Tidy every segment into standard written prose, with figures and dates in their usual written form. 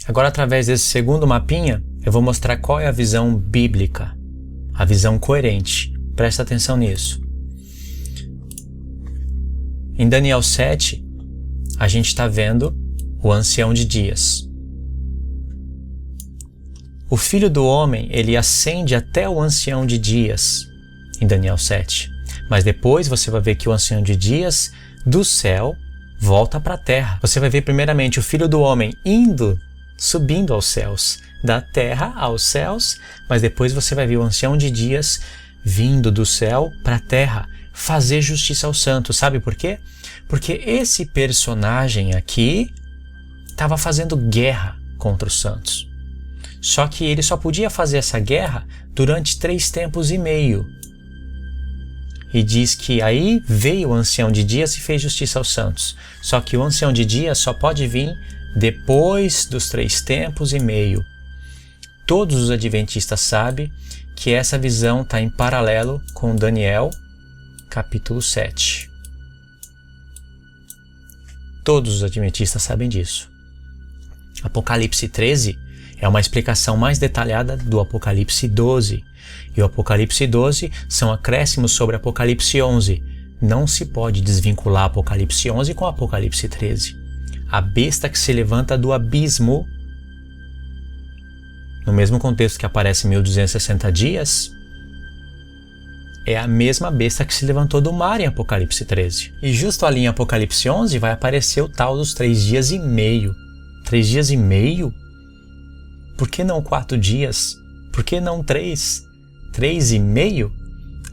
Agora, através desse segundo mapinha, eu vou mostrar qual é a visão bíblica, a visão coerente. Presta atenção nisso. Em Daniel 7, a gente está vendo o ancião de dias. O Filho do Homem, ele ascende até o ancião de dias, em Daniel 7. Mas depois você vai ver que o ancião de dias do céu volta para a terra. Você vai ver primeiramente o Filho do Homem subindo aos céus, da terra aos céus, mas depois você vai ver o ancião de dias vindo do céu para a terra, fazer justiça aos santos. Sabe por quê? Porque esse personagem aqui estava fazendo guerra contra os santos. Só que ele só podia fazer essa guerra durante 3 tempos e meio. E diz que aí veio o ancião de dias e fez justiça aos santos. Só que o ancião de dias só pode vir depois dos 3 tempos e meio. Todos os adventistas sabem que essa visão está em paralelo com Daniel, capítulo 7. Todos os adventistas sabem disso. Apocalipse 13 é uma explicação mais detalhada do Apocalipse 12. E o Apocalipse 12 são acréscimos sobre Apocalipse 11. Não se pode desvincular Apocalipse 11 com Apocalipse 13. A besta que se levanta do abismo, no mesmo contexto que aparece em 1260 dias, é a mesma besta que se levantou do mar em Apocalipse 13. E justo ali em Apocalipse 11 vai aparecer o tal dos 3 dias e meio. 3 dias e meio? Por que não 4 dias? Por que não 3? 3 e meio?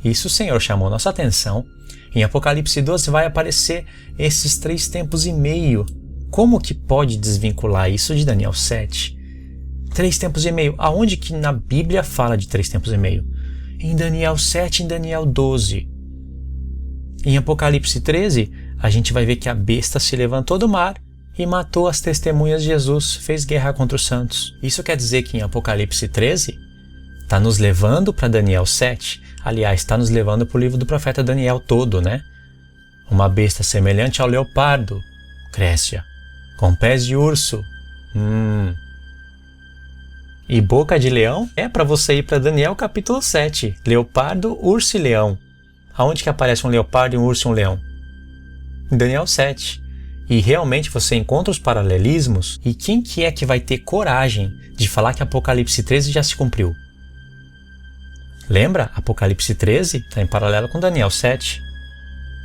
Isso o Senhor chamou nossa atenção. Em Apocalipse 12 vai aparecer esses 3 tempos e meio. Como que pode desvincular isso de Daniel 7? 3 tempos e meio. Aonde que na Bíblia fala de 3 tempos e meio? Em Daniel 7 e em Daniel 12. Em Apocalipse 13, a gente vai ver que a besta se levantou do mar e matou as testemunhas de Jesus, fez guerra contra os santos. Isso quer dizer que em Apocalipse 13 está nos levando para Daniel 7. Aliás, está nos levando para o livro do profeta Daniel todo, né? Uma besta semelhante ao leopardo, Crécia, com pés de urso, e boca de leão. É para você ir para Daniel capítulo 7. Leopardo, urso e leão. Aonde que aparece um leopardo, um urso e um leão? Em Daniel 7. E realmente você encontra os paralelismos. E quem que é que vai ter coragem de falar que Apocalipse 13 já se cumpriu? Lembra? Apocalipse 13 está em paralelo com Daniel 7.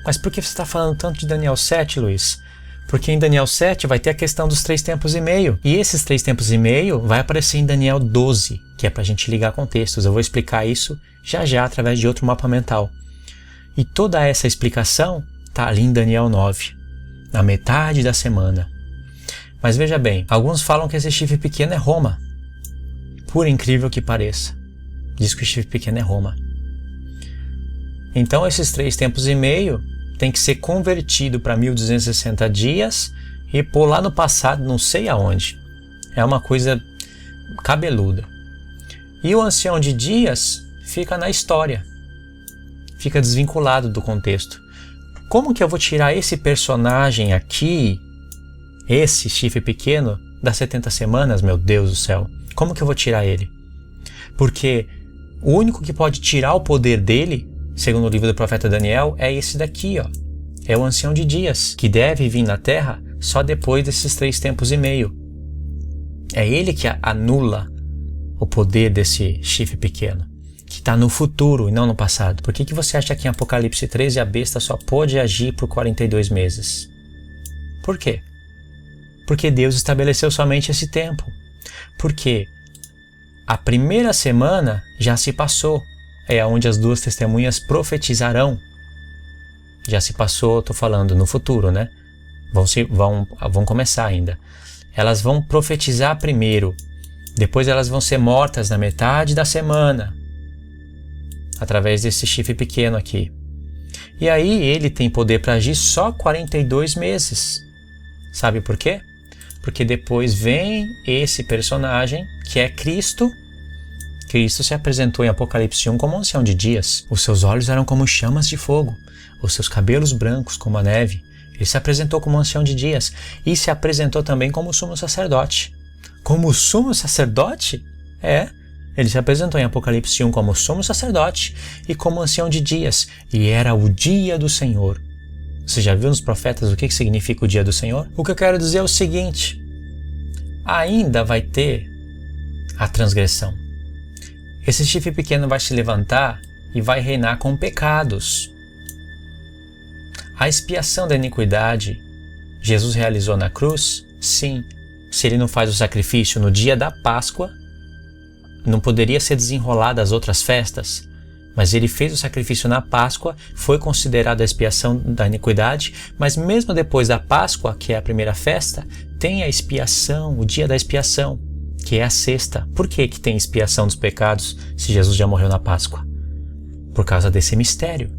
Mas por que você está falando tanto de Daniel 7, Luiz? Porque em Daniel 7 vai ter a questão dos 3 tempos e meio. E esses 3 tempos e meio vai aparecer em Daniel 12, que é para a gente ligar contextos. Eu vou explicar isso já através de outro mapa mental. E toda essa explicação está ali em Daniel 9, na metade da semana. Mas veja bem, alguns falam que esse chifre pequeno é Roma. Por incrível que pareça, diz que o chifre pequeno é Roma. Então esses 3 tempos e meio tem que ser convertido para 1260 dias e pôr lá no passado, não sei aonde. É uma coisa cabeluda. E o ancião de dias fica na história. Fica desvinculado do contexto. Como que eu vou tirar esse personagem aqui, esse chifre pequeno, das 70 semanas, meu Deus do céu? Como que eu vou tirar ele? Porque o único que pode tirar o poder dele, segundo o livro do profeta Daniel, é esse daqui, ó. É o ancião de dias, que deve vir na terra só depois desses 3 tempos e meio. É ele que anula o poder desse chifre pequeno, que está no futuro e não no passado. Por que você acha que em Apocalipse 13 a besta só pôde agir por 42 meses? Por quê? Porque Deus estabeleceu somente esse tempo. Porque a primeira semana já se passou. É onde as 2 testemunhas profetizarão. Já se passou, estou falando no futuro, né? Vão começar ainda. Elas vão profetizar primeiro. Depois elas vão ser mortas na metade da semana. Através desse chifre pequeno aqui. E aí ele tem poder para agir só 42 meses. Sabe por quê? Porque depois vem esse personagem, que é Cristo. Cristo se apresentou em Apocalipse 1 como um ancião de dias. Os seus olhos eram como chamas de fogo, os seus cabelos brancos como a neve. Ele se apresentou como um ancião de dias e se apresentou também como sumo sacerdote, como sumo sacerdote? Ele se apresentou em Apocalipse 1 como sumo sacerdote e como ancião de dias, e era o dia do Senhor. Você já viu nos profetas o que significa o dia do Senhor? O que eu quero dizer é o seguinte: ainda vai ter a transgressão. Esse chifre pequeno vai se levantar e vai reinar com pecados. A expiação da iniquidade, Jesus realizou na cruz? Sim. Se ele não faz o sacrifício no dia da Páscoa, não poderia ser desenrolado as outras festas, mas ele fez o sacrifício na Páscoa, foi considerada a expiação da iniquidade, mas mesmo depois da Páscoa, que é a primeira festa, tem a expiação, o dia da expiação, que é a sexta. Por que tem expiação dos pecados se Jesus já morreu na Páscoa? Por causa desse mistério.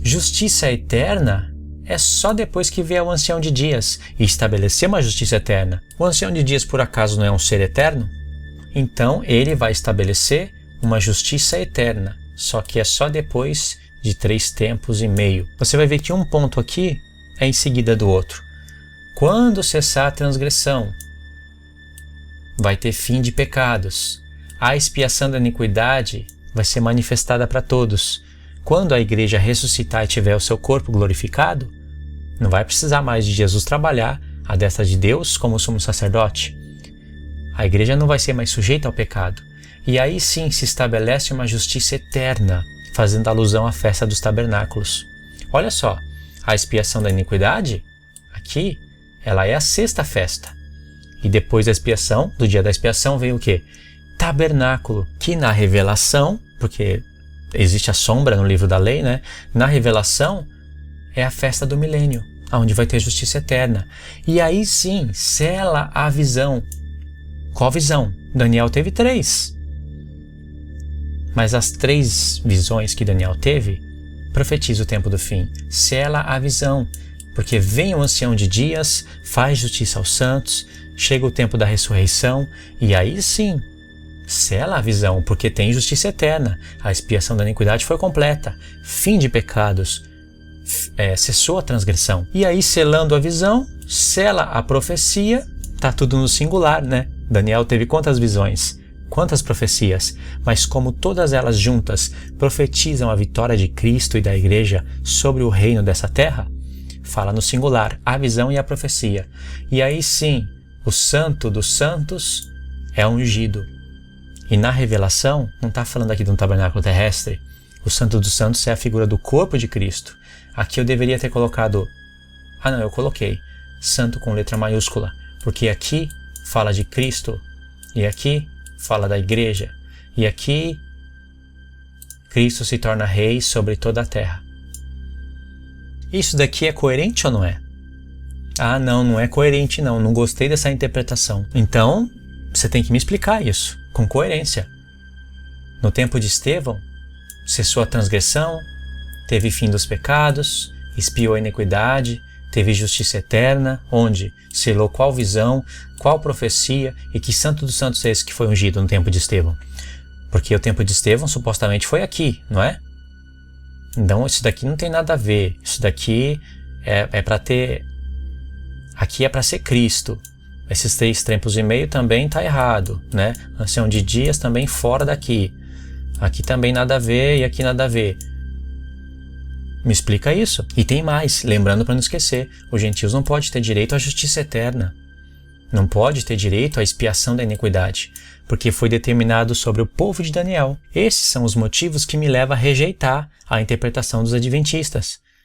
Justiça eterna é só depois que vier o ancião de dias e estabelecer uma justiça eterna. O ancião de dias, por acaso, não é um ser eterno? Então, ele vai estabelecer uma justiça eterna, só que é só depois de 3 tempos e meio. Você vai ver que um ponto aqui é em seguida do outro. Quando cessar a transgressão, vai ter fim de pecados. A expiação da iniquidade vai ser manifestada para todos. Quando a igreja ressuscitar e tiver o seu corpo glorificado, não vai precisar mais de Jesus trabalhar à destra de Deus como sumo sacerdote. A igreja não vai ser mais sujeita ao pecado. E aí sim se estabelece uma justiça eterna, fazendo alusão à festa dos tabernáculos. Olha só, a expiação da iniquidade, aqui, ela é a sexta festa. E depois da expiação, do dia da expiação, vem o quê? Tabernáculo, que na revelação, porque existe a sombra no livro da lei, né? Na revelação é a festa do milênio, onde vai ter justiça eterna. E aí sim, sela a visão. Qual visão? Daniel teve 3. Mas as 3 visões que Daniel teve, profetiza o tempo do fim. Sela a visão, porque vem o ancião de dias, faz justiça aos santos, chega o tempo da ressurreição, e aí sim, sela a visão, porque tem justiça eterna. A expiação da iniquidade foi completa. Fim de pecados. Cessou a transgressão. E aí, selando a visão, sela a profecia. Tá tudo no singular, né? Daniel teve quantas visões? Quantas profecias? Mas como todas elas juntas profetizam a vitória de Cristo e da igreja sobre o reino dessa terra, fala no singular, a visão e a profecia. E aí sim, o santo dos santos é ungido. E na revelação, não está falando aqui de um tabernáculo terrestre, o santo dos santos é a figura do corpo de Cristo. Aqui eu deveria ter colocado, eu coloquei, santo com letra maiúscula, porque aqui fala de Cristo, e aqui fala da igreja, e aqui Cristo se torna rei sobre toda a terra. Isso daqui é coerente ou não é? Não é coerente não gostei dessa interpretação. Então, você tem que me explicar isso, com coerência. No tempo de Estevão, cessou a transgressão, teve fim dos pecados, expiou a iniquidade, teve justiça eterna, onde selou qual visão, qual profecia e que santo dos santos é esse que foi ungido no tempo de Estevão? Porque o tempo de Estevão supostamente foi aqui, não é? Então isso daqui não tem nada a ver, isso daqui é para ter... Aqui é para ser Cristo. Esses 3 tempos e meio também está errado, né? Ancião de dias também fora daqui. Aqui também nada a ver e aqui nada a ver. Me explica isso. E tem mais, lembrando para não esquecer, os gentios não podem ter direito à justiça eterna. Não pode ter direito à expiação da iniquidade, porque foi determinado sobre o povo de Daniel. Esses são os motivos que me levam a rejeitar a interpretação dos adventistas.